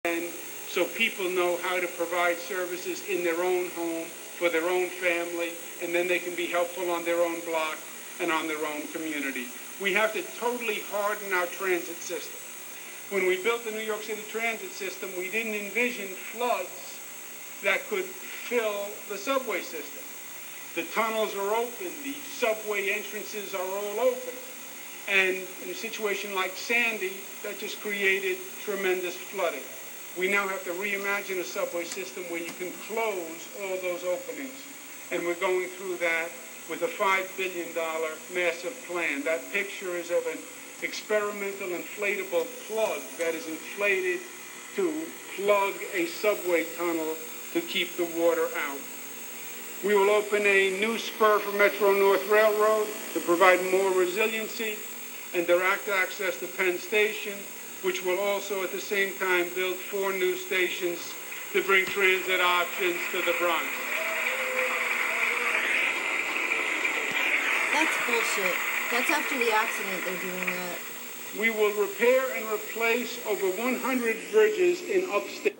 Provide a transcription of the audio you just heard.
And so people know how to provide services in their own home, for their own family, and then they can be helpful on their own block and on their own community. We have to totally harden our transit system. When we built the New York City transit system, we didn't envision floods that could fill the subway system. The tunnels are open, the subway entrances are all open. And in a situation like Sandy, that just created tremendous flooding. We now have to reimagine a subway system where you can close all those openings. And we're going through that with a $5 billion massive plan. That picture is of an experimental inflatable plug that is inflated to plug a subway tunnel to keep the water out. We will open a new spur for Metro-North Railroad to provide more resiliency and direct access to Penn Station, which will also at the same time build 4 new stations to bring transit options to the Bronx. That's bullshit. That's after the accident they're doing that. We will repair and replace over 100 bridges in upstate.